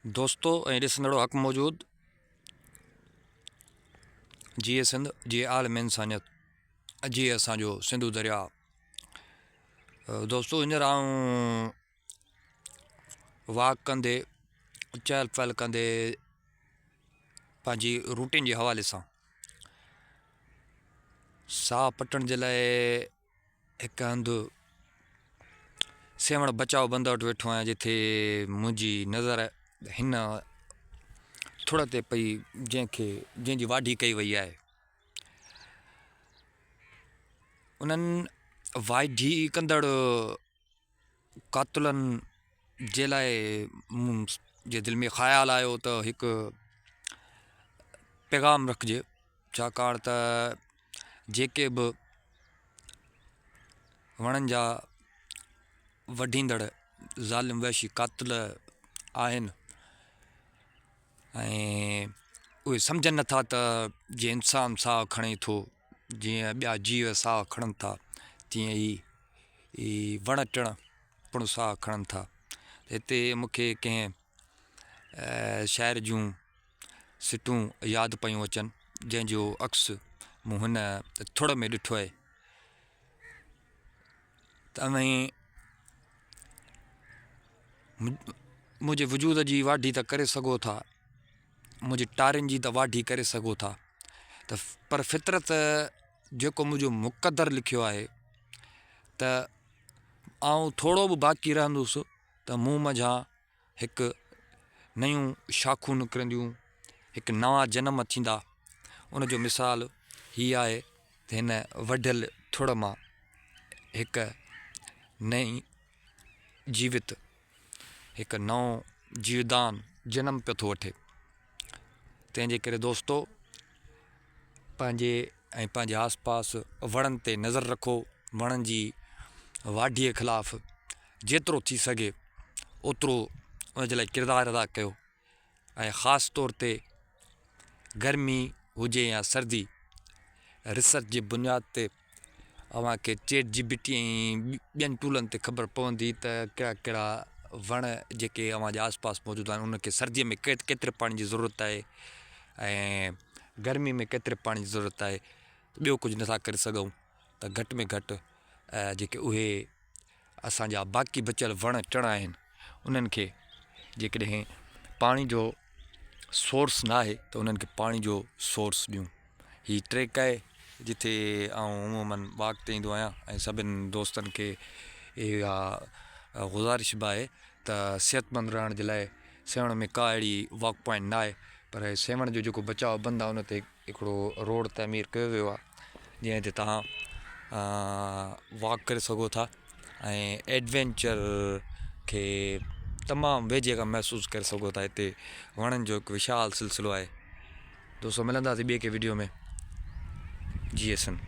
दोस्तों ॾिसंदड़ो हक़ मौजूद जी सिंध जी आलम इंसानियत जी असांजो सिंधु दरिया। दोस्तों हींअर आऊं वॉक कंदे चहल पहल कंदे पंहिंजी रूटीन जे हवाले सां साह पटण जे लाइ हिकु हंधि सेवण बचाव बंद वटि वेठो आहियां, जिथे मुंहिंजी नज़र हिन थोड़ा ते पई जंहिंजी वाढी कई वई आहे। उन्हनि वाढी कंदड़ कातुलनि जे लाइ मुंहिंजे दिलि में ख़्यालु आयो त हिकु पैगाम रखिजे, छाकाणि त जेके बि वणनि जा वढींदड़ ज़ालिम वहशी कातिल आहिनि ऐं उहे सम्झनि नथा त जीअं इंसान साहु खणे थो, जीअं ॿिया जीव साहु खणनि था, तीअं ई वण टिण पिणु साहु खणनि था। हिते मूंखे कंहिं शाइर जूं सिटूं यादि पयूं अचनि, जंहिंजो अक्स मूं हिन थुड़ में ॾिठो आहे। तव्हां मुंहिंजे वजूद जी वाढी त करे सघो था, मुंहिंजी टारियुनि जी त वाढी करे सघो था, त पर फितरत जेको मुंहिंजो मुक़दर लिखियो आहे त आउं थोरो बि बाक़ी रहंदुसि त मूं मंझां हिकु नयूं शाखूं निकिरंदियूं, हिकु नवां जनम थींदा। उनजो मिसाल हीअ आहे त हिन वढियल थुड़ मां हिकु नई जीवित, हिकु नओं जीवदान जनम पियो थो वठे। तंहिंजे करे दोस्तो पंहिंजे आस पास वणनि ते नज़र रखो, वणनि जी वाढीअ ख़िलाफ़ु जेतिरो थी सघे ओतिरो उनजे लाइ किरदारु अदा कयो, ऐं ख़ासि तौर ते गर्मी हुजे या सर्दी, रिसर्च जी बुनियाद ते अव्हांखे ChatGPT ऐं ॿियनि टूलनि ते ख़बर पवंदी त कहिड़ा कहिड़ा वण जेके अव्हांजे आस पास मौजूदु आहिनि उनखे सर्दीअ में केतिरे पाणी जी ज़रूरत आहे ऐं गर्मी में केतिरे पाणी जी ज़रूरत आहे। ॿियो कुझु नथा करे सघूं त घटि में घटि जेके उहे असांजा बाक़ी बचियल वण टिण आहिनि उन्हनि खे जेकॾहिं पाणी जो सोर्स न आहे त उन्हनि खे पाणी जो सोर्स ॾियूं। हीअ ट्रैक आहे जिथे आउं अमूमन वॉक ते ईंदो आहियां ऐं सभिनि दोस्तनि खे इहा गुज़ारिश बि आहे त सिहतमंद रहण जे लाइ सेवण में का अहिड़ी वॉक पॉइंट न आहे, पर सेवण जो जेको बचाव बंदि आहे उन ते हिकिड़ो रोड तइमीर कयो वियो आहे, जंहिं ते तव्हां वॉक करे सघो था ऐं एडवेंचर खे तमामु वेझे खां महसूसु करे सघो था। हिते वणनि जो हिकु विशाल सिलसिलो आहे। दोस्तो मिलंदासीं ॿिए के वीडियो में। G S N.